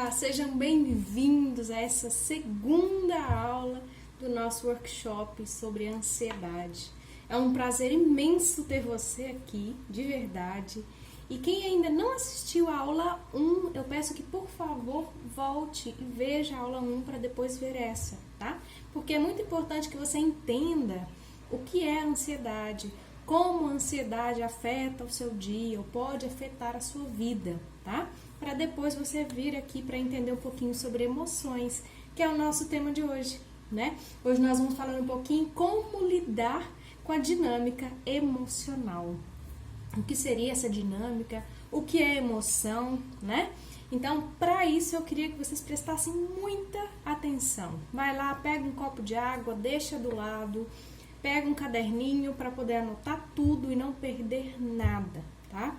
Olá, sejam bem-vindos a essa segunda aula do nosso workshop sobre ansiedade. É um prazer imenso ter você aqui, de verdade. E quem ainda não assistiu a aula 1, eu peço que, por favor, volte e veja a aula 1 para depois ver essa, tá? Porque é muito importante que você entenda o que é a ansiedade, como a ansiedade afeta o seu dia ou pode afetar a sua vida, tá? Para depois você vir aqui para entender um pouquinho sobre emoções, que é o nosso tema de hoje, né? Hoje nós vamos falar um pouquinho como lidar com a dinâmica emocional. O que seria essa dinâmica? O que é emoção, né? Então, para isso eu queria que vocês prestassem muita atenção. Vai lá, pega um copo de água, deixa do lado, pega um caderninho para poder anotar tudo e não perder nada, tá?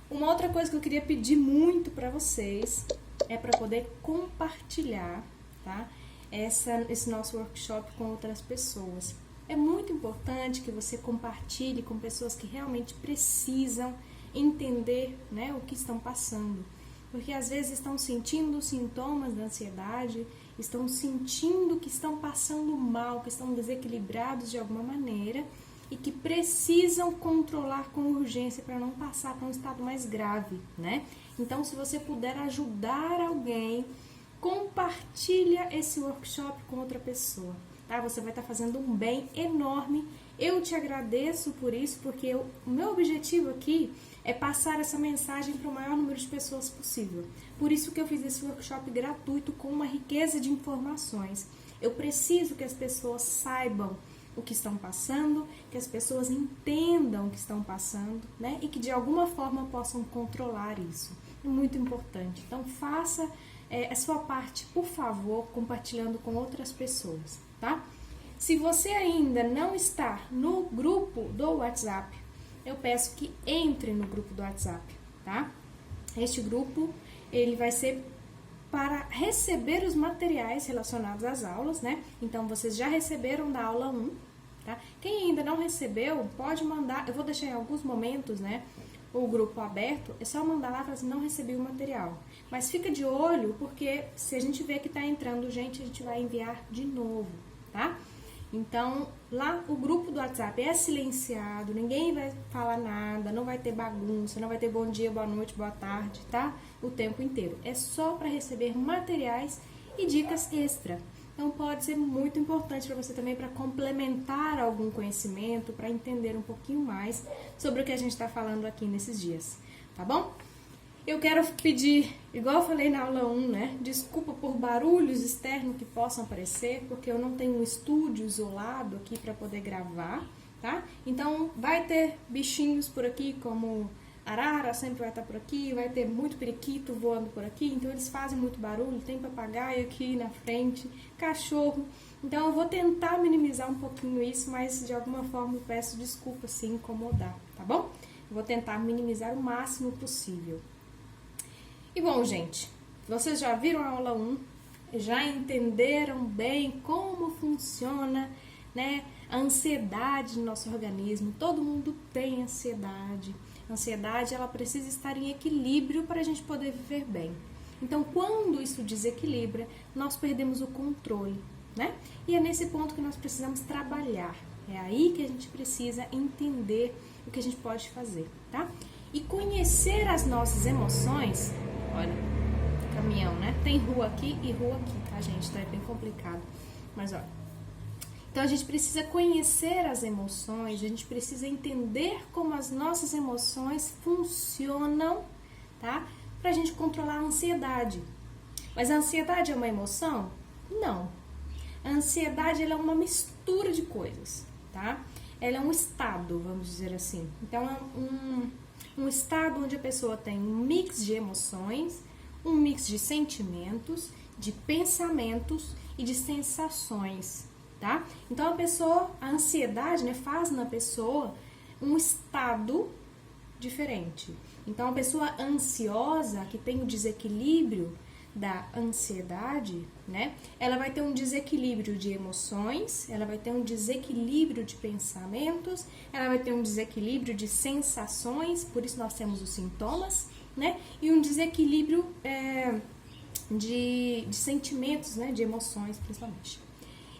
Uma outra coisa que eu queria pedir muito para vocês é para poder compartilhar, tá? Esse nosso workshop com outras pessoas. É muito importante que você compartilhe com pessoas que realmente precisam entender, né, o que estão passando. Porque às vezes estão sentindo sintomas da ansiedade, estão sentindo que estão passando mal, que estão desequilibrados de alguma maneira e que precisam controlar com urgência para não passar para um estado mais grave, né? Então, se você puder ajudar alguém, compartilha esse workshop com outra pessoa, tá? Você vai estar fazendo um bem enorme. Eu te agradeço por isso, porque o meu objetivo aqui é passar essa mensagem para o maior número de pessoas possível. Por isso que eu fiz esse workshop gratuito com uma riqueza de informações. Eu preciso que as pessoas saibam o que estão passando, que as pessoas entendam o que estão passando, né? E que de alguma forma possam controlar isso. É muito importante. Então faça a sua parte, por favor, compartilhando com outras pessoas, tá? Se você ainda não está no grupo do WhatsApp, eu peço que entre no grupo do WhatsApp, tá? Este grupo, ele vai ser para receber os materiais relacionados às aulas, né? Então, vocês já receberam da aula 1, tá? Quem ainda não recebeu, pode mandar, eu vou deixar em alguns momentos, né, o grupo aberto, é só mandar lá e falar assim, não recebi o material. Mas fica de olho, porque se a gente vê que tá entrando gente, a gente vai enviar de novo, tá? Então, lá o grupo do WhatsApp é silenciado, ninguém vai falar nada, não vai ter bagunça, não vai ter bom dia, boa noite, boa tarde, tá? O tempo inteiro. É só para receber materiais e dicas extra. Então, pode ser muito importante para você também para complementar algum conhecimento, para entender um pouquinho mais sobre o que a gente está falando aqui nesses dias, tá bom? Eu quero pedir, igual eu falei na aula 1, né? Desculpa por barulhos externos que possam aparecer, porque eu não tenho um estúdio isolado aqui para poder gravar, tá? Então, vai ter bichinhos por aqui, como arara sempre vai estar por aqui, vai ter muito periquito voando por aqui, então eles fazem muito barulho, tem papagaio aqui na frente, cachorro. Então, eu vou tentar minimizar um pouquinho isso, mas de alguma forma eu peço desculpa se incomodar, tá bom? Eu vou tentar minimizar o máximo possível. E bom, gente, vocês já viram a aula 1, já entenderam bem como funciona, né, a ansiedade no nosso organismo. Todo mundo tem ansiedade. A ansiedade, ela precisa estar em equilíbrio para a gente poder viver bem. Então, quando isso desequilibra, nós perdemos o controle, né? E é nesse ponto que nós precisamos trabalhar. É aí que a gente precisa entender o que a gente pode fazer, tá? E conhecer as nossas emoções. Olha, caminhão, né? Tem rua aqui e rua aqui, tá, gente? Então é bem complicado. Mas, olha. Então, a gente precisa conhecer as emoções, a gente precisa entender como as nossas emoções funcionam, tá? Pra gente controlar a ansiedade. Mas a ansiedade é uma emoção? Não. A ansiedade, ela é uma mistura de coisas, tá? Ela é um estado, vamos dizer assim. Então, é um estado onde a pessoa tem um mix de emoções, um mix de sentimentos, de pensamentos e de sensações, tá? Então, a ansiedade, né, faz na pessoa um estado diferente. Então, a pessoa ansiosa, que tem o desequilíbrio da ansiedade, né, ela vai ter um desequilíbrio de emoções, ela vai ter um desequilíbrio de pensamentos, ela vai ter um desequilíbrio de sensações, por isso nós temos os sintomas, né, e um desequilíbrio de sentimentos, né? De emoções, principalmente.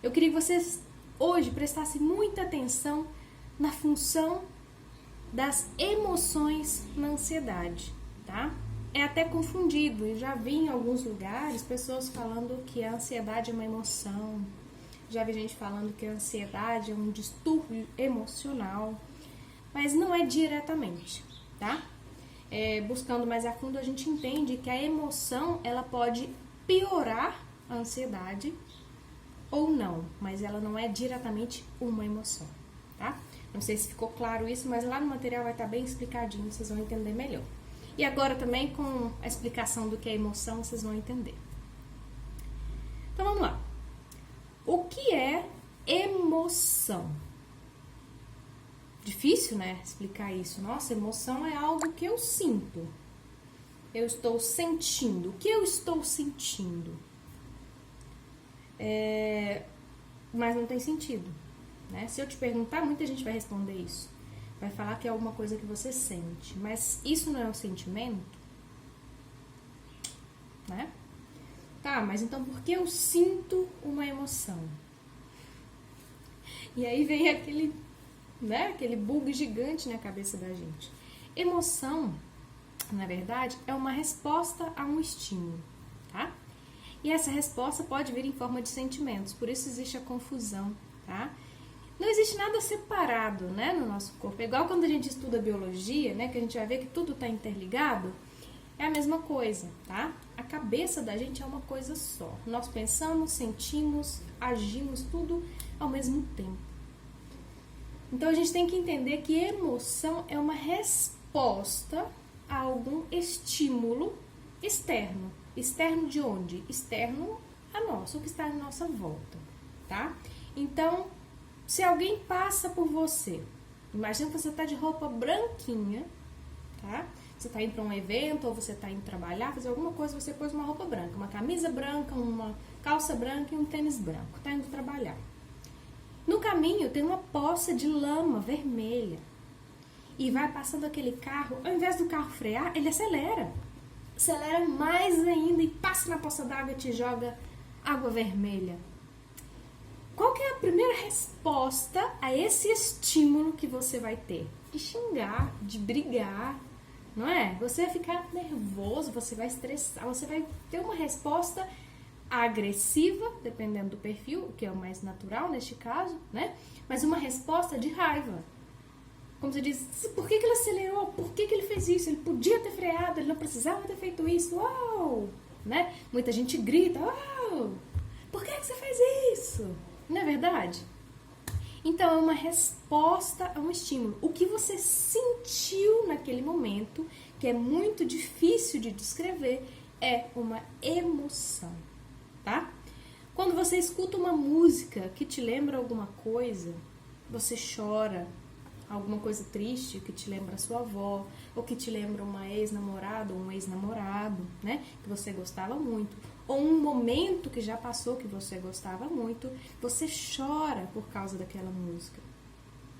Eu queria que vocês hoje prestassem muita atenção na função das emoções na ansiedade, tá? É até confundido, eu já vi em alguns lugares pessoas falando que a ansiedade é uma emoção, já vi gente falando que a ansiedade é um distúrbio emocional, mas não é diretamente, tá? Buscando mais a fundo, a gente entende que a emoção, ela pode piorar a ansiedade ou não, mas ela não é diretamente uma emoção, tá? Não sei se ficou claro isso, mas lá no material vai estar bem explicadinho, vocês vão entender melhor. E agora também com a explicação do que é emoção, vocês vão entender. Então vamos lá. O que é emoção? Difícil, né, explicar isso. Nossa, emoção é algo que eu sinto. Eu estou sentindo. O que eu estou sentindo? Mas não tem sentido, né? Se eu te perguntar, muita gente vai responder isso. Vai falar que é alguma coisa que você sente. Mas isso não é um sentimento? Né? Tá, mas então por que eu sinto uma emoção? E aí vem aquele bug gigante na cabeça da gente. Emoção, na verdade, é uma resposta a um estímulo, tá? E essa resposta pode vir em forma de sentimentos, por isso existe a confusão, tá? Não existe nada separado, né, no nosso corpo. É igual quando a gente estuda biologia, né, que a gente vai ver que tudo está interligado. É a mesma coisa, tá? A cabeça da gente é uma coisa só. Nós pensamos, sentimos, agimos, tudo ao mesmo tempo. Então a gente tem que entender que emoção é uma resposta a algum estímulo externo. Externo de onde? Externo a nós, o que está em nossa volta, tá? Então, se alguém passa por você, imagina que você está de roupa branquinha, tá? Você está indo para um evento ou você está indo trabalhar, fazer alguma coisa, você pôs uma roupa branca, uma camisa branca, uma calça branca e um tênis branco, está indo trabalhar. No caminho tem uma poça de lama vermelha e vai passando aquele carro, ao invés do carro frear, ele acelera mais ainda e passa na poça d'água e te joga água vermelha. Qual que é a primeira resposta a esse estímulo que você vai ter? De xingar, de brigar, não é? Você vai ficar nervoso, você vai estressar, você vai ter uma resposta agressiva, dependendo do perfil, que é o mais natural neste caso, né? Mas uma resposta de raiva. Como você diz, por que ele acelerou? Por que ele fez isso? Ele podia ter freado, ele não precisava ter feito isso. Uau! Né? Muita gente grita, uau! Por que você fez isso? Não é verdade? Então, é uma resposta a um estímulo. O que você sentiu naquele momento, que é muito difícil de descrever, é uma emoção, tá? Quando você escuta uma música que te lembra alguma coisa, você chora, alguma coisa triste que te lembra a sua avó, ou que te lembra uma ex-namorada ou um ex-namorado, né? Que você gostava muito. Ou um momento que já passou que você gostava muito, você chora por causa daquela música,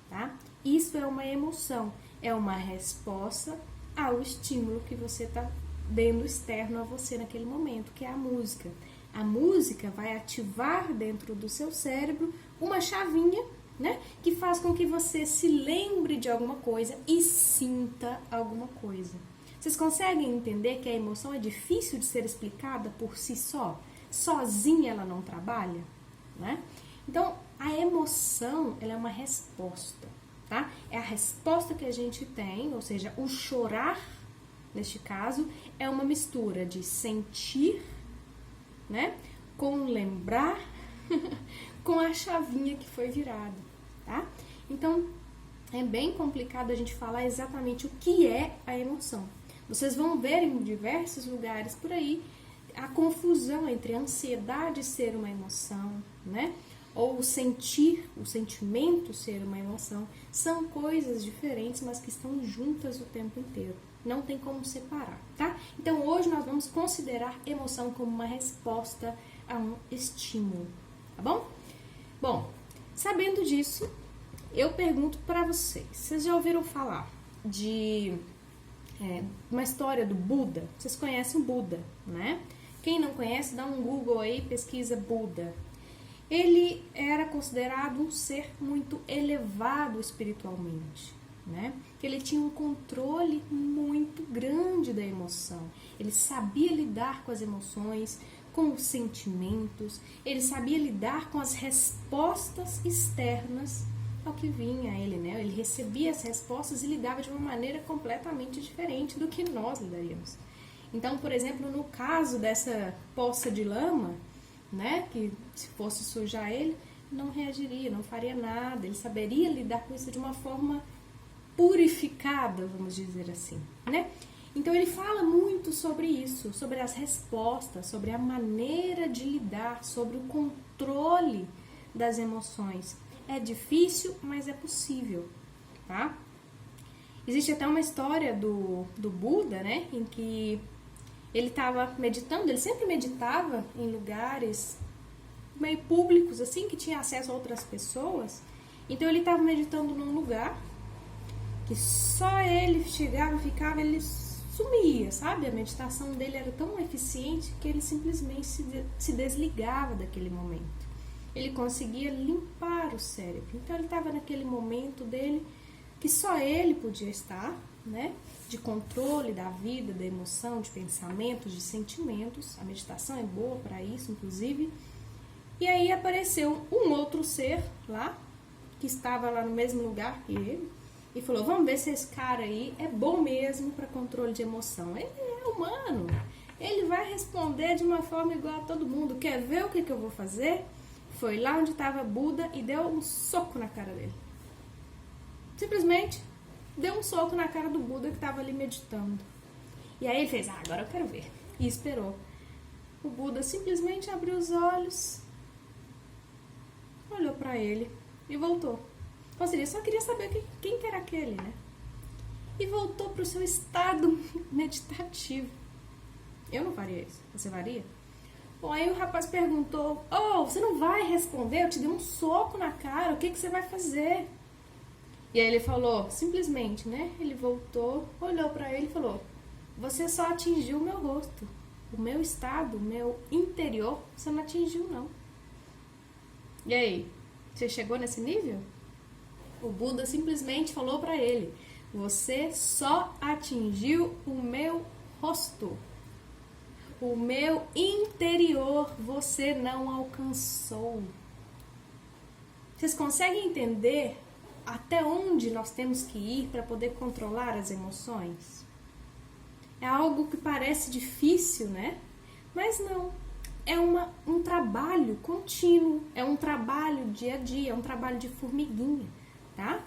tá? Isso é uma emoção, é uma resposta ao estímulo que você está dando externo a você naquele momento, que é a música. A música vai ativar dentro do seu cérebro uma chavinha, né, que faz com que você se lembre de alguma coisa e sinta alguma coisa. Vocês conseguem entender que a emoção é difícil de ser explicada por si só? Sozinha ela não trabalha, né? Então, a emoção, ela é uma resposta, tá? É a resposta que a gente tem, ou seja, o chorar, neste caso, é uma mistura de sentir, né, com lembrar, com a chavinha que foi virada, tá? Então, é bem complicado a gente falar exatamente o que é a emoção. Vocês vão ver em diversos lugares por aí a confusão entre a ansiedade ser uma emoção, né? Ou o sentir, o sentimento ser uma emoção. São coisas diferentes, mas que estão juntas o tempo inteiro. Não tem como separar, tá? Então, hoje nós vamos considerar emoção como uma resposta a um estímulo, tá bom? Bom, sabendo disso, eu pergunto para vocês. Vocês já ouviram falar de uma história do Buda? Vocês conhecem o Buda, né? Quem não conhece, dá um Google aí, pesquisa Buda. Ele era considerado um ser muito elevado espiritualmente, né? Que ele tinha um controle muito grande da emoção. Ele sabia lidar com as emoções, com os sentimentos, ele sabia lidar com as respostas externas ao que vinha a ele, né? Ele recebia as respostas e lidava de uma maneira completamente diferente do que nós lidaríamos. Então, por exemplo, no caso dessa poça de lama, né, que se fosse sujar ele, não reagiria, não faria nada, ele saberia lidar com isso de uma forma purificada, vamos dizer assim, né? Então ele fala muito sobre isso, sobre as respostas, sobre a maneira de lidar, sobre o controle das emoções. É difícil, mas é possível, tá? Existe até uma história do Buda, né, em que ele estava meditando, ele sempre meditava em lugares meio públicos, assim, que tinha acesso a outras pessoas. Então ele estava meditando num lugar que só ele chegava, ficava, ele sumia, sabe? A meditação dele era tão eficiente que ele simplesmente se desligava daquele momento. Ele conseguia limpar o cérebro. Então ele estava naquele momento dele que só ele podia estar, né? De controle da vida, da emoção, de pensamentos, de sentimentos. A meditação é boa para isso, inclusive. E aí apareceu um outro ser lá, que estava lá no mesmo lugar que ele, e falou, vamos ver se esse cara aí é bom mesmo para controle de emoção. Ele é humano, ele vai responder de uma forma igual a todo mundo. Quer ver o que eu vou fazer? Foi lá onde estava Buda e deu um soco na cara dele. Simplesmente deu um soco na cara do Buda que estava ali meditando. E aí ele fez, agora eu quero ver. E esperou. O Buda simplesmente abriu os olhos, olhou para ele e voltou. Ou seja, só queria saber quem que era aquele, né? E voltou para o seu estado meditativo. Eu não faria isso. Você faria? Bom, aí o rapaz perguntou, você não vai responder? Eu te dei um soco na cara, o que você vai fazer? E aí ele falou, simplesmente, né? Ele voltou, olhou para ele e falou, você só atingiu o meu rosto. O meu estado, o meu interior, você não atingiu, não. E aí, você chegou nesse nível? O Buda simplesmente falou para ele, você só atingiu o meu rosto. O meu interior você não alcançou. Vocês conseguem entender até onde nós temos que ir para poder controlar as emoções? É algo que parece difícil, né? Mas não. É um trabalho contínuo, é um trabalho dia a dia, é um trabalho de formiguinha, tá?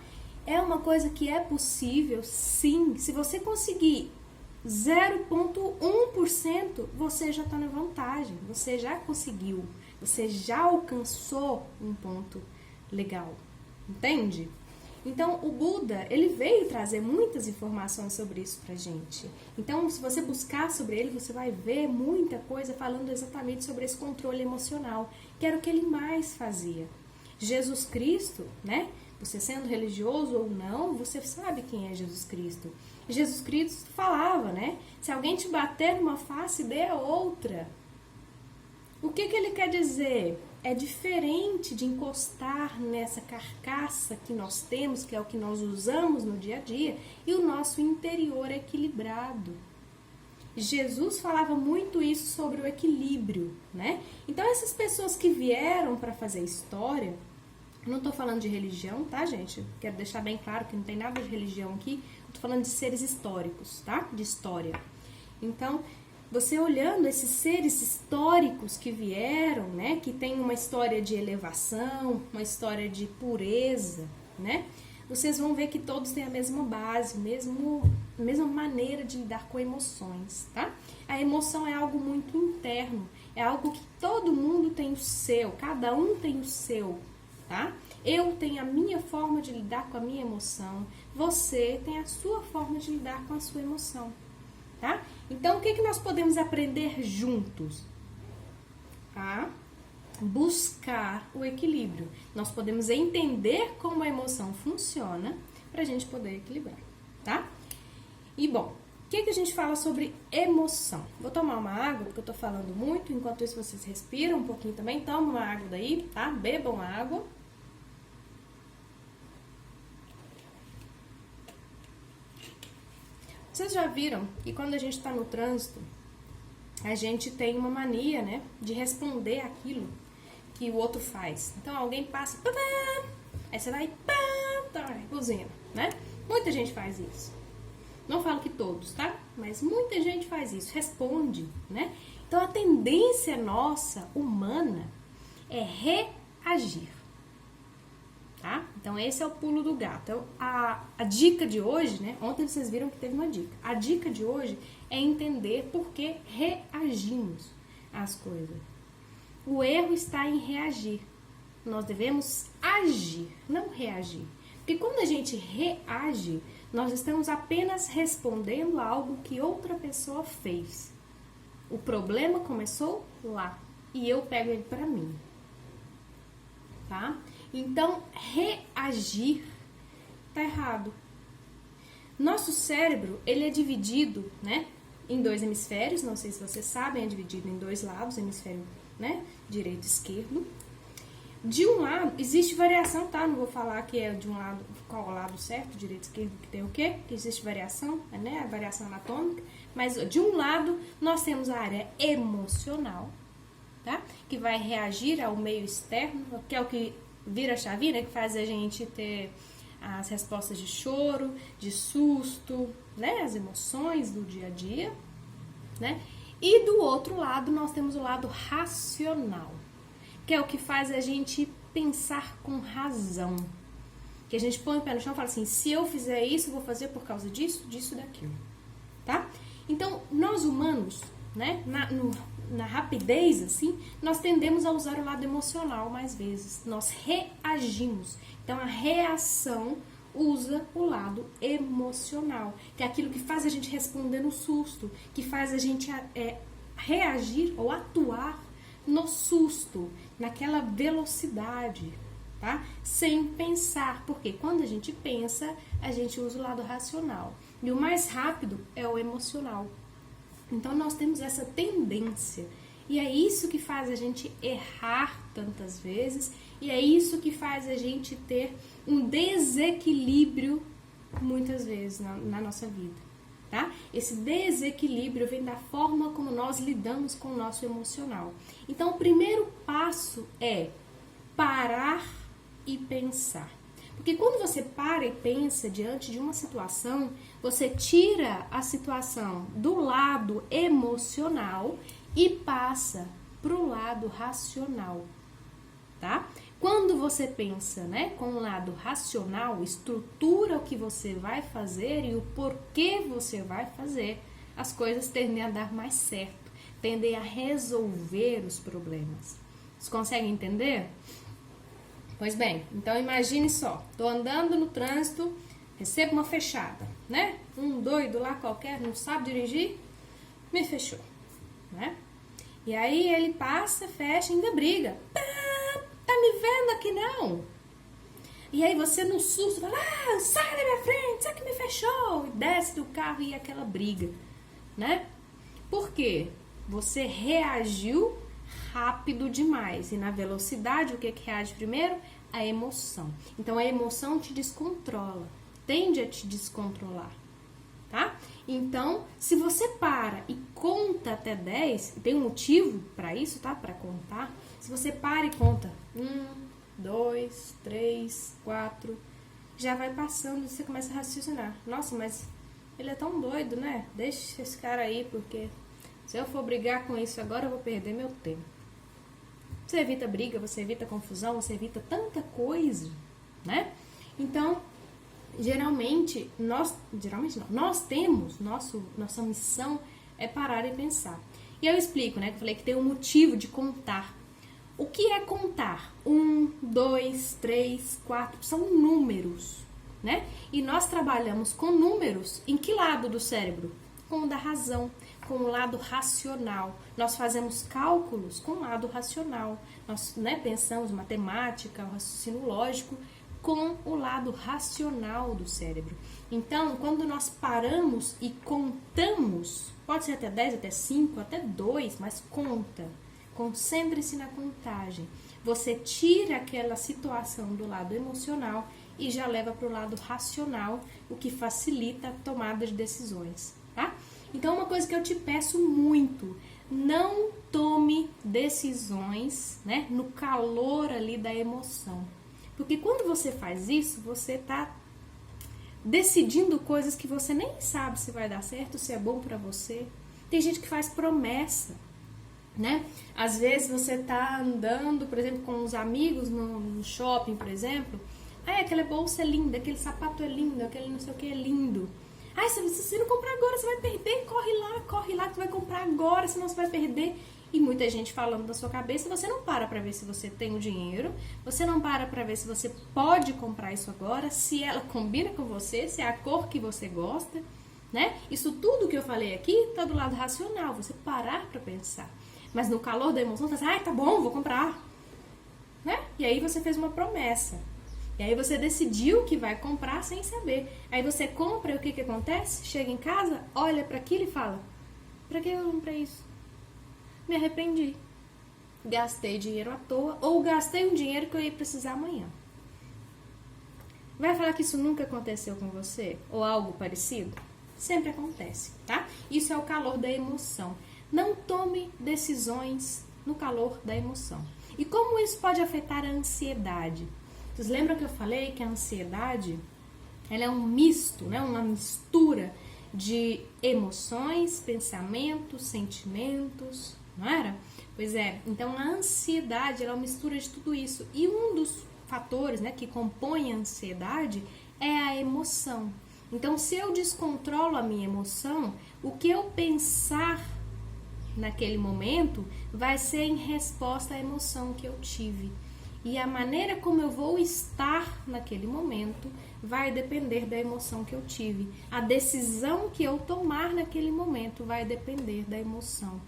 É uma coisa que é possível, sim. Se você conseguir 0,1%, você já está na vantagem, você já conseguiu, você já alcançou um ponto legal, entende? Então, o Buda, ele veio trazer muitas informações sobre isso pra gente. Então, se você buscar sobre ele, você vai ver muita coisa falando exatamente sobre esse controle emocional, que era o que ele mais fazia. Jesus Cristo, né? Você sendo religioso ou não, você sabe quem é Jesus Cristo. Jesus Cristo falava, né? Se alguém te bater numa face, dê a outra. O que ele quer dizer? É diferente de encostar nessa carcaça que nós temos, que é o que nós usamos no dia a dia, e o nosso interior é equilibrado. Jesus falava muito isso sobre o equilíbrio, né? Então essas pessoas que vieram para fazer história, eu não estou falando de religião, tá, gente? Quero deixar bem claro que não tem nada de religião aqui, eu tô falando de seres históricos, tá? De história. Então, você olhando esses seres históricos que vieram, né, que tem uma história de elevação, uma história de pureza, né, vocês vão ver que todos têm a mesma base, a mesma maneira de lidar com emoções, tá? A emoção é algo muito interno, é algo que todo mundo tem o seu, cada um tem o seu, tá? Eu tenho a minha forma de lidar com a minha emoção, você tem a sua forma de lidar com a sua emoção. Tá? Então, o que nós podemos aprender juntos? A buscar o equilíbrio. Nós podemos entender como a emoção funciona para a gente poder equilibrar, tá? E, bom, O que a gente fala sobre emoção? Vou tomar uma água, porque eu tô falando muito. Enquanto isso, vocês respiram um pouquinho também. Toma uma água daí, tá? Bebam água. Vocês já viram que quando a gente tá no trânsito, a gente tem uma mania, né, de responder aquilo que o outro faz. Então, alguém passa, pá, pá, aí você vai, pá, tá, buzina, né? Muita gente faz isso. Não falo que todos, tá? Mas muita gente faz isso, responde, né? Então, a tendência nossa, humana, é reagir, tá? Então, esse é o pulo do gato. Então, a dica de hoje, né? Ontem vocês viram que teve uma dica. A dica de hoje é entender por que reagimos às coisas. O erro está em reagir. Nós devemos agir, não reagir. Porque quando a gente reage, nós estamos apenas respondendo a algo que outra pessoa fez. O problema começou lá e eu pego ele para mim, tá? Então, reagir tá errado. Nosso cérebro, ele é dividido, né, em dois hemisférios, não sei se vocês sabem, é dividido em dois lados, hemisfério, né, direito e esquerdo. De um lado, existe variação, tá? Não vou falar que é de um lado, qual o lado certo, direito e esquerdo, que tem o quê? Que existe variação, né? A variação anatômica. Mas de um lado, nós temos a área emocional, tá? Que vai reagir ao meio externo, que é o que vira a chave, né? Que faz a gente ter as respostas de choro, de susto, né? As emoções do dia a dia, né? E do outro lado, nós temos o lado racional, que é o que faz a gente pensar com razão. Que a gente põe o pé no chão e fala assim, se eu fizer isso, eu vou fazer por causa disso, disso, daquilo, tá? Então, nós humanos, né, na rapidez, assim, nós tendemos a usar o lado emocional mais vezes. Nós reagimos. Então, a reação usa o lado emocional, que é aquilo que faz a gente responder no susto, que faz a gente reagir ou atuar no susto, naquela velocidade, tá? Sem pensar, porque quando a gente pensa, a gente usa o lado racional. E o mais rápido é o emocional. Então, nós temos essa tendência. E é isso que faz a gente errar tantas vezes, e é isso que faz a gente ter um desequilíbrio muitas vezes na nossa vida, tá? Esse desequilíbrio vem da forma como nós lidamos com o nosso emocional. Então, o primeiro passo é parar e pensar. Porque quando você para e pensa diante de uma situação, você tira a situação do lado emocional e passa para o lado racional, tá? Quando você pensa, né, com o lado racional, estrutura o que você vai fazer e o porquê você vai fazer, as coisas tendem a dar mais certo, tendem a resolver os problemas. Vocês conseguem entender? Pois bem, então imagine só, tô andando no trânsito, recebo uma fechada, né? Um doido lá qualquer, não sabe dirigir, me fechou, né? E aí ele passa, fecha e ainda briga. Tá me vendo aqui não? E aí você no susto fala, sai da minha frente, sai que me fechou. E desce do carro e aquela briga, né? Por quê? Você reagiu rápido demais. E na velocidade, o que reage primeiro? A emoção. Então, a emoção te descontrola, tende a te descontrolar, tá? Então, se você para e conta até 10, tem um motivo para isso, tá? Para contar. Se você para e conta 1, 2, 3, 4, já vai passando e você começa a raciocinar. Nossa, mas ele é tão doido, né? Deixa esse cara aí, porque se eu for brigar com isso agora, eu vou perder meu tempo. Você evita briga, você evita confusão, você evita tanta coisa, né? Então, geralmente nós temos, nossa missão é parar e pensar. E eu explico, né? Que eu falei que tem um motivo de contar. O que é contar? 1, 2, 3, 4, são números, né? E nós trabalhamos com números em que lado do cérebro? Com o da razão, com o lado racional. Nós fazemos cálculos com o lado racional. Nós, né, pensamos matemática, o raciocínio lógico com o lado racional do cérebro. Então, quando nós paramos e contamos, pode ser até 10, até 5, até 2, mas conta. Concentre-se na contagem. Você tira aquela situação do lado emocional e já leva para o lado racional, o que facilita a tomada de decisões, tá? Então, uma coisa que eu te peço muito, não tome decisões, né, no calor ali da emoção. Porque quando você faz isso, você tá decidindo coisas que você nem sabe se vai dar certo, se é bom pra você. Tem gente que faz promessa, né? Às vezes você tá andando, por exemplo, com os amigos no shopping, por exemplo. Ah, aquela bolsa é linda, aquele sapato é lindo, aquele não sei o que é lindo. Ah, se você não comprar agora, você vai perder. Corre lá que tu vai comprar agora, senão você vai perder. E muita gente falando na sua cabeça, você não para pra ver se você tem o dinheiro, você não para pra ver se você pode comprar isso agora, se ela combina com você, se é a cor que você gosta, né? Isso tudo que eu falei aqui tá do lado racional, você parar pra pensar. Mas no calor da emoção, você fala assim, tá bom, vou comprar, né? E aí você fez uma promessa. E aí você decidiu que vai comprar sem saber. Aí você compra e o que acontece? Chega em casa, olha pra aquilo e fala, pra que eu comprei isso? Me arrependi. Gastei dinheiro à toa ou gastei um dinheiro que eu ia precisar amanhã. Vai falar que isso nunca aconteceu com você? Ou algo parecido? Sempre acontece, tá? Isso é o calor da emoção. Não tome decisões no calor da emoção. E como isso pode afetar a ansiedade? Vocês lembram que eu falei que a ansiedade ela é um misto, né? Uma mistura de emoções, pensamentos, sentimentos, não era? Pois é, então a ansiedade ela é uma mistura de tudo isso. E um dos fatores, né, que compõe a ansiedade é a emoção. Então, se eu descontrolo a minha emoção, o que eu pensar naquele momento vai ser em resposta à emoção que eu tive. E a maneira como eu vou estar naquele momento vai depender da emoção que eu tive. A decisão que eu tomar naquele momento vai depender da emoção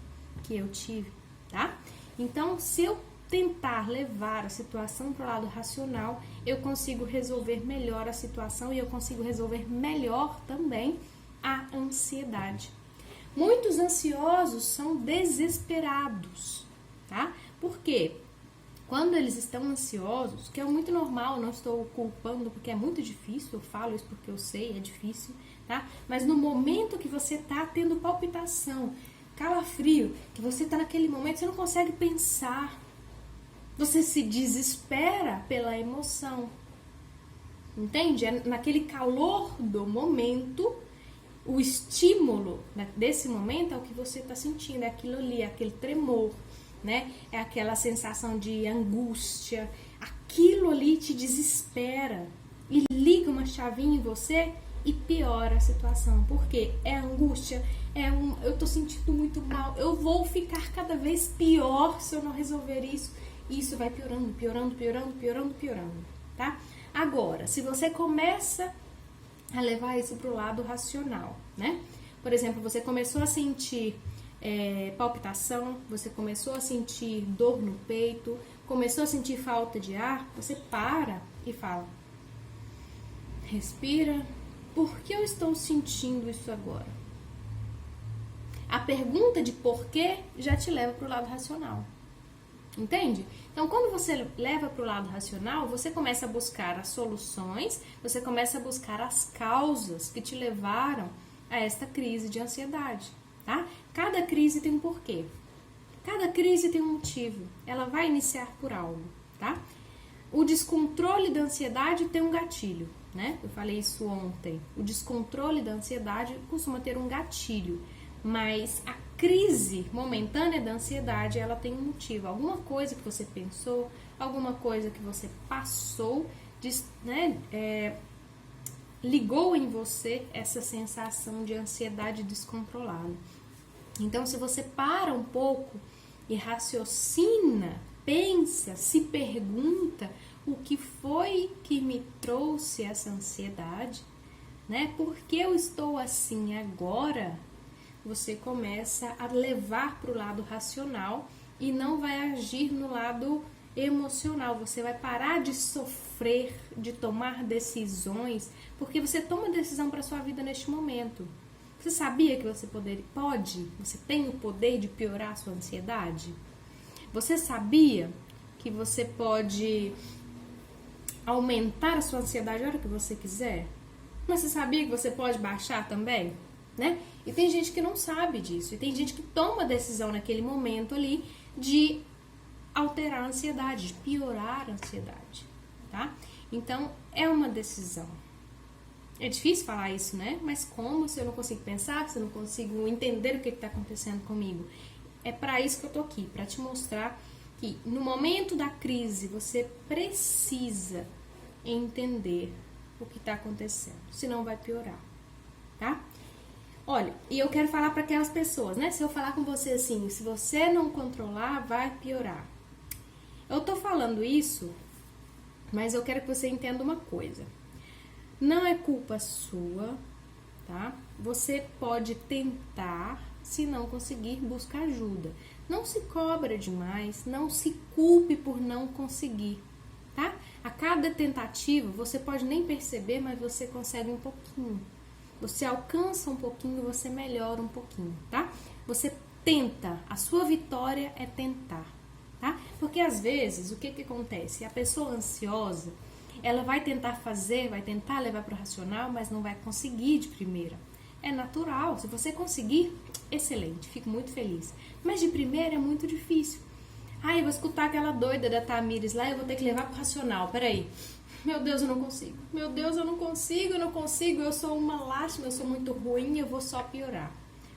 que eu tive, tá? Então, se eu tentar levar a situação para o lado racional, eu consigo resolver melhor a situação e eu consigo resolver melhor também a ansiedade. Muitos ansiosos são desesperados, tá? Por quê? Quando eles estão ansiosos, que é muito normal, não estou culpando porque é muito difícil, eu falo isso porque eu sei, é difícil, tá? Mas no momento que você tá tendo palpitação, calafrio, que você tá naquele momento, você não consegue pensar, você se desespera pela emoção, entende? É naquele calor do momento, o estímulo desse momento é o que você tá sentindo, é aquilo ali, é aquele tremor, né? É aquela sensação de angústia, aquilo ali te desespera e liga uma chavinha em você e piora a situação, porque é angústia, eu tô sentindo muito mal, eu vou ficar cada vez pior se eu não resolver isso, e isso vai piorando, tá? Agora, se você começa a levar isso pro lado racional, né? Por exemplo, você começou a sentir palpitação, você começou a sentir dor no peito, começou a sentir falta de ar, você para e fala, respira, por que eu estou sentindo isso agora? A pergunta de porquê já te leva para o lado racional, entende? Então, quando você leva para o lado racional, você começa a buscar as soluções, você começa a buscar as causas que te levaram a esta crise de ansiedade, tá? Cada crise tem um porquê, cada crise tem um motivo, ela vai iniciar por algo, tá? O descontrole da ansiedade tem um gatilho, né? Eu falei isso ontem. O descontrole da ansiedade costuma ter um gatilho, mas a crise momentânea da ansiedade, ela tem um motivo, alguma coisa que você pensou, alguma coisa que você passou, né? Ligou em você essa sensação de ansiedade descontrolada. Então, se você para um pouco e raciocina, pensa, se pergunta o que foi que me trouxe essa ansiedade, né? Por que eu estou assim agora? Você começa a levar para o lado racional e não vai agir no lado emocional. Você vai parar de sofrer, de tomar decisões, porque você toma decisão para sua vida neste momento. Você sabia que você você tem o poder de piorar a sua ansiedade? Você sabia que você pode aumentar a sua ansiedade a hora que você quiser? Mas você sabia que você pode baixar também? Né? E tem gente que não sabe disso. E tem gente que toma a decisão naquele momento ali de alterar a ansiedade, de piorar a ansiedade, tá? Então, é uma decisão. É difícil falar isso, né? Mas como se eu não consigo pensar, se eu não consigo entender o que está acontecendo comigo? É para isso que eu tô aqui, para te mostrar que no momento da crise você precisa entender o que está acontecendo, senão vai piorar, tá? Olha, e eu quero falar para aquelas pessoas, né? Se eu falar com você assim, se você não controlar, vai piorar. Eu tô falando isso, mas eu quero que você entenda uma coisa. Não é culpa sua, tá? Você pode tentar, se não conseguir, buscar ajuda. Não se cobra demais, não se culpe por não conseguir, tá? A cada tentativa, você pode nem perceber, mas você consegue um pouquinho. Você alcança um pouquinho, você melhora um pouquinho, tá? Você tenta, a sua vitória é tentar, tá? Porque às vezes, o que acontece? A pessoa ansiosa, ela vai tentar fazer, vai tentar levar para o racional, mas não vai conseguir de primeira. É natural, se você conseguir, excelente, fico muito feliz. Mas de primeira é muito difícil. Ah, eu vou escutar aquela doida da Tamires lá, eu vou ter que levar para o racional, peraí. Meu Deus, eu não consigo. Meu Deus, eu não consigo. Eu sou uma lástima, eu sou muito ruim, eu vou só piorar,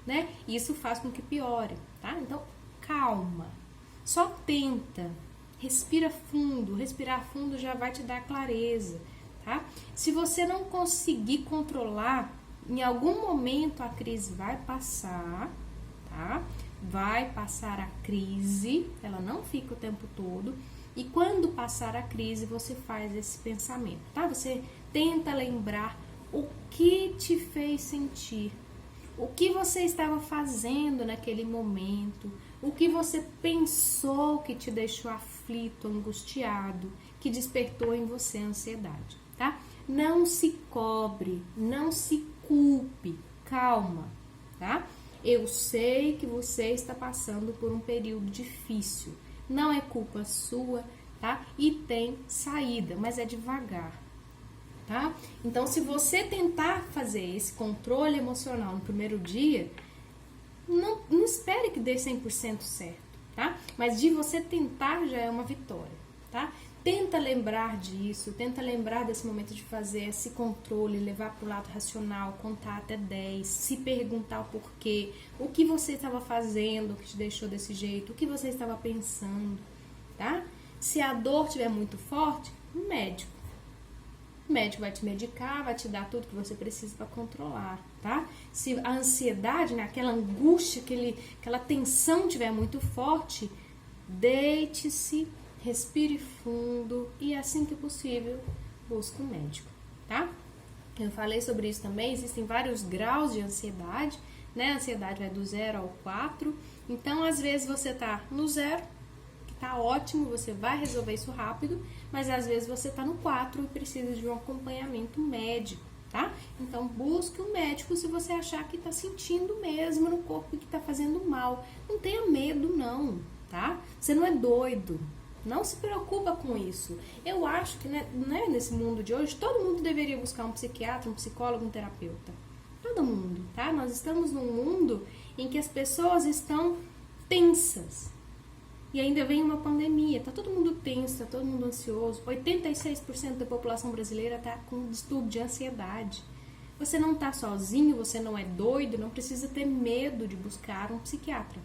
né? E isso faz com que piore, tá? Então, calma. Só tenta. Respira fundo. Respirar fundo já vai te dar clareza, tá? Se você não conseguir controlar, em algum momento a crise vai passar, tá? Vai passar a crise, ela não fica o tempo todo. E quando passar a crise, você faz esse pensamento, tá? Você tenta lembrar o que te fez sentir, o que você estava fazendo naquele momento, o que você pensou que te deixou aflito, angustiado, que despertou em você a ansiedade, tá? Não se cobre, não se culpe, calma, tá? Eu sei que você está passando por um período difícil. Não é culpa sua, tá? E tem saída, mas é devagar, tá? Então, se você tentar fazer esse controle emocional no primeiro dia, não espere que dê 100% certo, tá? Mas de você tentar já é uma vitória, tá? Tenta lembrar disso, tenta lembrar desse momento de fazer esse controle, levar para o lado racional, contar até 10, se perguntar o porquê, o que você estava fazendo que te deixou desse jeito, o que você estava pensando, tá? Se a dor estiver muito forte, um médico. O médico vai te medicar, vai te dar tudo que você precisa para controlar, tá? Se a ansiedade, né, aquela angústia, aquela tensão estiver muito forte, deite-se, respire fundo e, assim que possível, busque um médico, tá? Eu falei sobre isso também, existem vários graus de ansiedade, né? A ansiedade vai do 0 ao 4, então às vezes você tá no 0, que tá ótimo, você vai resolver isso rápido, mas às vezes você tá no 4 e precisa de um acompanhamento médico, tá? Então busque um médico se você achar que tá sentindo mesmo no corpo que tá fazendo mal. Não tenha medo não, tá? Você não é doido. Não se preocupa com isso. Eu acho que né, nesse mundo de hoje, todo mundo deveria buscar um psiquiatra, um psicólogo, um terapeuta. Todo mundo, tá? Nós estamos num mundo em que as pessoas estão tensas. E ainda vem uma pandemia. Tá todo mundo tenso, tá todo mundo ansioso. 86% da população brasileira tá com distúrbio de ansiedade. Você não tá sozinho, você não é doido, não precisa ter medo de buscar um psiquiatra.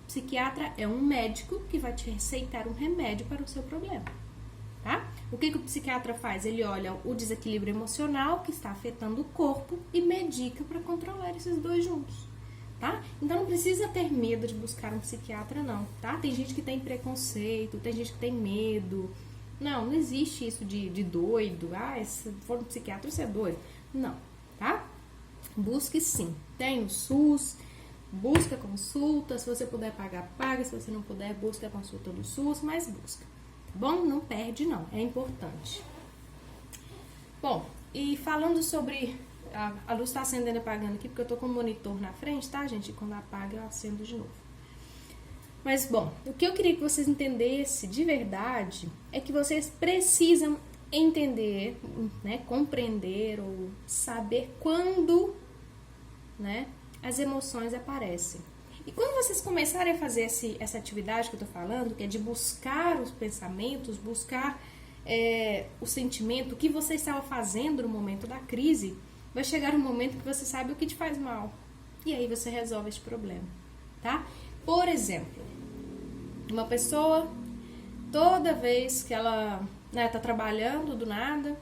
Psiquiatra é um médico que vai te receitar um remédio para o seu problema, tá? O que o psiquiatra faz? Ele olha o desequilíbrio emocional que está afetando o corpo e medica para controlar esses dois juntos, tá? Então não precisa ter medo de buscar um psiquiatra não, tá? Tem gente que tem preconceito, tem gente que tem medo. Não existe isso de doido. Ah, se for um psiquiatra você é doido. Não, tá? Busque sim. Tem o SUS. Busca consulta, se você puder pagar, paga, se você não puder, busca a consulta do SUS, mas busca, bom? Não perde não, é importante. Bom, e falando sobre... A luz está acendendo e apagando aqui porque eu tô com o monitor na frente, tá, gente? E quando apaga eu acendo de novo. Mas, bom, o que eu queria que vocês entendessem de verdade é que vocês precisam entender, né, compreender ou saber quando, né, as emoções aparecem. E quando vocês começarem a fazer essa atividade que eu tô falando, que é de buscar os pensamentos, buscar o sentimento, o que você estava fazendo no momento da crise, vai chegar um momento que você sabe o que te faz mal. E aí você resolve esse problema, tá? Por exemplo, uma pessoa, toda vez que ela, né, tá trabalhando do nada,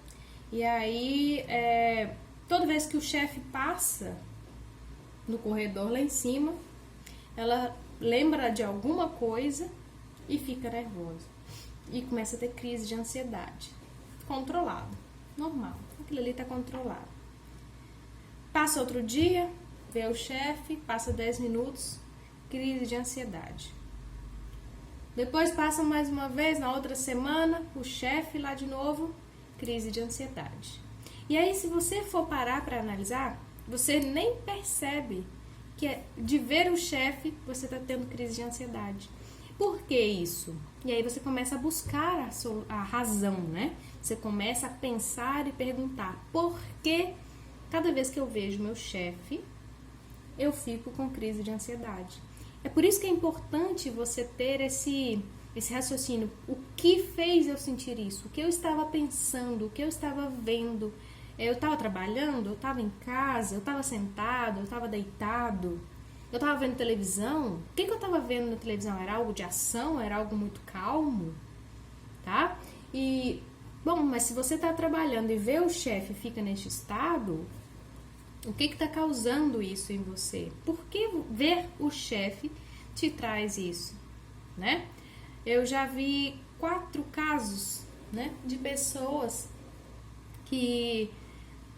e aí toda vez que o chefe passa no corredor lá em cima, ela lembra de alguma coisa e fica nervosa. E começa a ter crise de ansiedade. Controlado, normal, aquilo ali tá controlado. Passa outro dia, vê o chefe, passa 10 minutos, crise de ansiedade. Depois passa mais uma vez, na outra semana, o chefe lá de novo, crise de ansiedade. E aí, se você for parar para analisar, você nem percebe que de ver o chefe, você está tendo crise de ansiedade. Por que isso? E aí você começa a buscar a razão, né? Você começa a pensar e perguntar, por que cada vez que eu vejo meu chefe, eu fico com crise de ansiedade? É por isso que é importante você ter esse raciocínio. O que fez eu sentir isso? O que eu estava pensando? O que eu estava vendo? Eu estava trabalhando? Eu estava em casa? Eu estava sentado? Eu estava deitado? Eu estava vendo televisão? O que eu estava vendo na televisão? Era algo de ação? Era algo muito calmo? Tá? E, bom, mas se você está trabalhando e vê o chefe e fica neste estado... O que está causando isso em você? Por que ver o chefe te traz isso, né? Eu já vi 4 casos, né, de pessoas que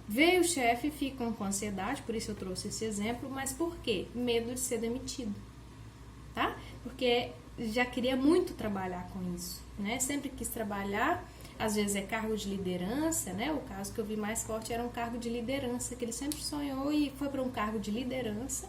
veem o chefe e ficam com ansiedade, por isso eu trouxe esse exemplo, mas por quê? Medo de ser demitido, tá? Porque já queria muito trabalhar com isso, né? Sempre quis trabalhar. Às vezes é cargo de liderança, né? O caso que eu vi mais forte era um cargo de liderança, que ele sempre sonhou e foi para um cargo de liderança.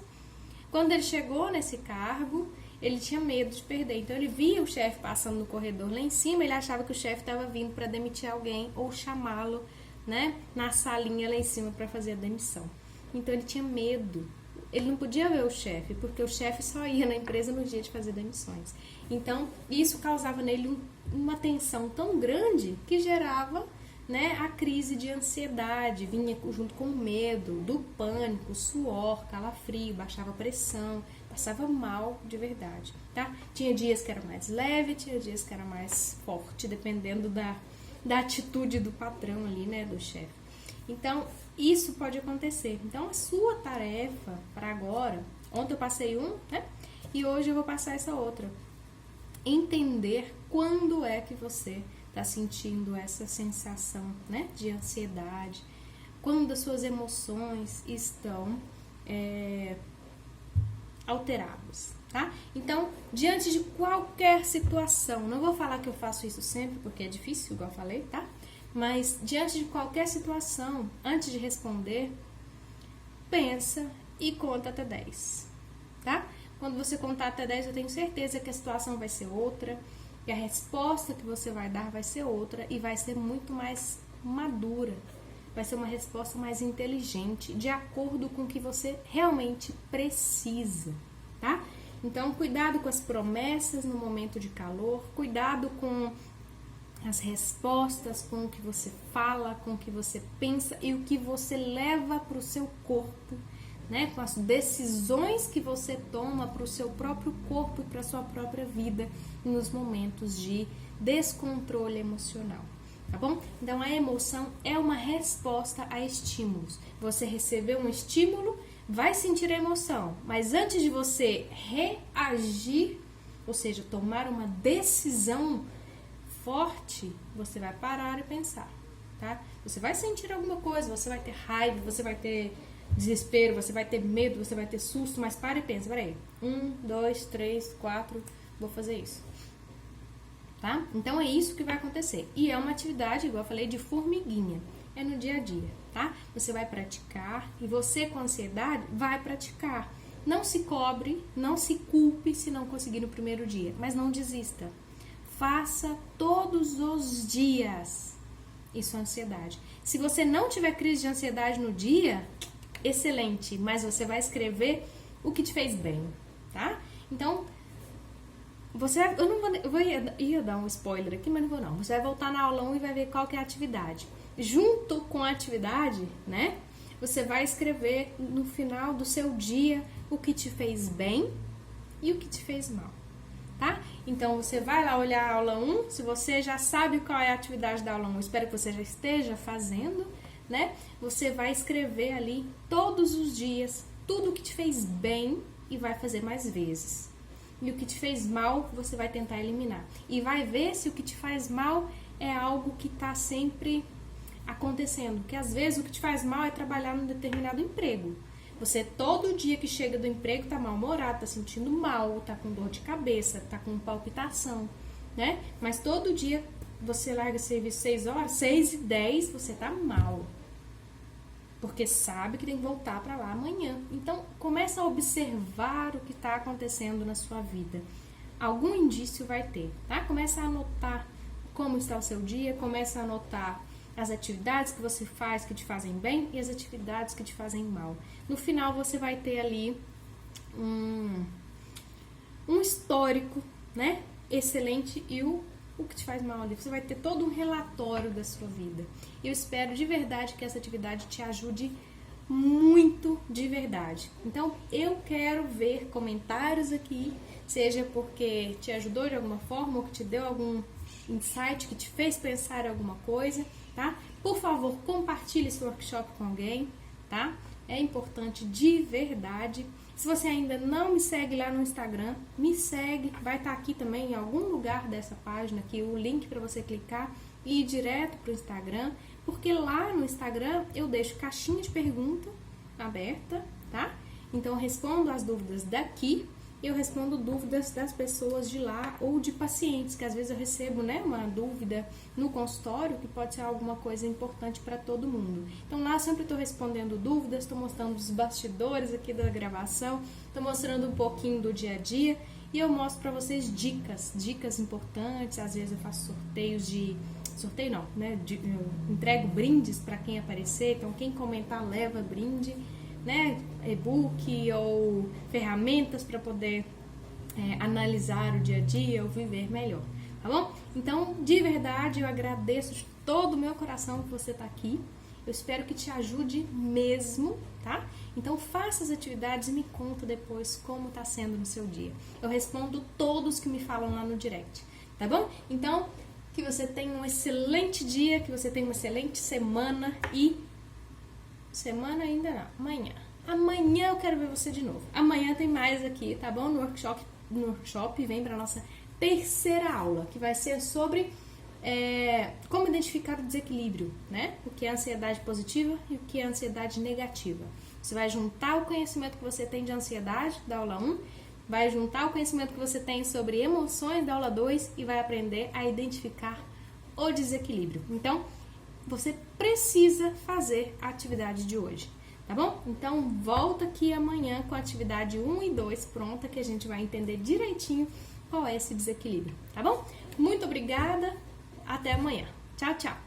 Quando ele chegou nesse cargo, ele tinha medo de perder. Então ele via o chefe passando no corredor lá em cima, ele achava que o chefe estava vindo para demitir alguém ou chamá-lo, né, na salinha lá em cima para fazer a demissão. Então ele tinha medo. Ele não podia ver o chefe, porque o chefe só ia na empresa no dia de fazer demissões. Então, isso causava nele uma tensão tão grande que gerava, né, a crise de ansiedade, vinha junto com o medo, do pânico, suor, calafrio, baixava a pressão, passava mal de verdade, tá? Tinha dias que era mais leve, tinha dias que era mais forte, dependendo da atitude do patrão ali, né, do chefe. Então, isso pode acontecer. Então, a sua tarefa para agora, ontem eu passei né, e hoje eu vou passar essa outra. Entender quando é que você está sentindo essa sensação, né, de ansiedade, quando as suas emoções estão alteradas, tá? Então, diante de qualquer situação, não vou falar que eu faço isso sempre, porque é difícil, igual eu falei, tá? Mas diante de qualquer situação, antes de responder, pensa e conta até 10, tá? Quando você contar até 10, eu tenho certeza que a situação vai ser outra, e a resposta que você vai dar vai ser outra, e vai ser muito mais madura, vai ser uma resposta mais inteligente, de acordo com o que você realmente precisa, tá? Então, cuidado com as promessas no momento de calor, cuidado com as respostas, com o que você fala, com o que você pensa e o que você leva para o seu corpo, né? Com as decisões que você toma para o seu próprio corpo e para a sua própria vida nos momentos de descontrole emocional, tá bom? Então, a emoção é uma resposta a estímulos. Você recebeu um estímulo, vai sentir a emoção, mas antes de você reagir, ou seja, tomar uma decisão forte, você vai parar e pensar, tá? Você vai sentir alguma coisa, você vai ter raiva, você vai ter desespero, você vai ter medo, você vai ter susto, mas para e pensa, peraí, 1, 2, 3, 4, vou fazer isso, tá? Então, é isso que vai acontecer. E é uma atividade, igual eu falei, de formiguinha. É no dia a dia, tá? Você vai praticar e você com ansiedade vai praticar. Não se cobre, não se culpe se não conseguir no primeiro dia, mas não desista. Faça todos os dias. Isso é ansiedade. Se você não tiver crise de ansiedade no dia, excelente, mas você vai escrever o que te fez bem, tá? Então, ia dar um spoiler aqui, mas não vou não. Você vai voltar na aula 1 e vai ver qual que é a atividade. Junto com a atividade, né? Você vai escrever no final do seu dia o que te fez bem e o que te fez mal, tá? Então, você vai lá olhar a aula 1, se você já sabe qual é a atividade da aula 1, espero que você já esteja fazendo, né? Você vai escrever ali todos os dias tudo o que te fez bem e vai fazer mais vezes. E o que te fez mal, você vai tentar eliminar. E vai ver se o que te faz mal é algo que está sempre acontecendo. Porque às vezes o que te faz mal é trabalhar num determinado emprego. Você todo dia que chega do emprego tá mal-humorado, tá sentindo mal, tá com dor de cabeça, tá com palpitação, né? Mas todo dia você larga o serviço 6 horas, 6h10, você tá mal. Porque sabe que tem que voltar para lá amanhã. Então, começa a observar o que está acontecendo na sua vida. Algum indício vai ter, tá? Começa a anotar como está o seu dia, começa a anotar as atividades que você faz que te fazem bem e as atividades que te fazem mal. No final, você vai ter ali um histórico, né? Excelente e o que te faz mal ali. Você vai ter todo um relatório da sua vida. Eu espero de verdade que essa atividade te ajude muito de verdade. Então, eu quero ver comentários aqui, seja porque te ajudou de alguma forma ou que te deu algum insight, que te fez pensar em alguma coisa, tá? Por favor, compartilhe esse workshop com alguém, tá? É importante de verdade. Se você ainda não me segue lá no Instagram, me segue, vai estar aqui também em algum lugar dessa página aqui o link para você clicar e ir direto para o Instagram, porque lá no Instagram eu deixo caixinha de pergunta aberta, tá? Então eu respondo as dúvidas daqui, eu respondo dúvidas das pessoas de lá ou de pacientes, que às vezes eu recebo, né, uma dúvida no consultório que pode ser alguma coisa importante para todo mundo. Então lá eu sempre estou respondendo dúvidas, estou mostrando os bastidores aqui da gravação, estou mostrando um pouquinho do dia a dia e eu mostro para vocês dicas importantes. Às vezes eu faço sorteio não, né? Eu entrego brindes para quem aparecer, então quem comentar leva brinde, né? E-book ou ferramentas para poder analisar o dia a dia ou viver melhor, tá bom? Então, de verdade, eu agradeço de todo o meu coração que você tá aqui. Eu espero que te ajude mesmo, tá? Então, faça as atividades e me conta depois como tá sendo no seu dia. Eu respondo todos que me falam lá no direct, tá bom? Então, que você tenha um excelente dia, que você tenha uma excelente semana e... Semana ainda não, amanhã. Amanhã eu quero ver você de novo. Amanhã tem mais aqui, tá bom? No workshop vem pra nossa terceira aula, que vai ser sobre como identificar o desequilíbrio, né? O que é ansiedade positiva e o que é ansiedade negativa. Você vai juntar o conhecimento que você tem de ansiedade, da aula 1, vai juntar o conhecimento que você tem sobre emoções, da aula 2, e vai aprender a identificar o desequilíbrio. Então, você precisa fazer a atividade de hoje, tá bom? Então, volta aqui amanhã com a atividade 1 e 2 pronta, que a gente vai entender direitinho qual é esse desequilíbrio, tá bom? Muito obrigada, até amanhã. Tchau, tchau!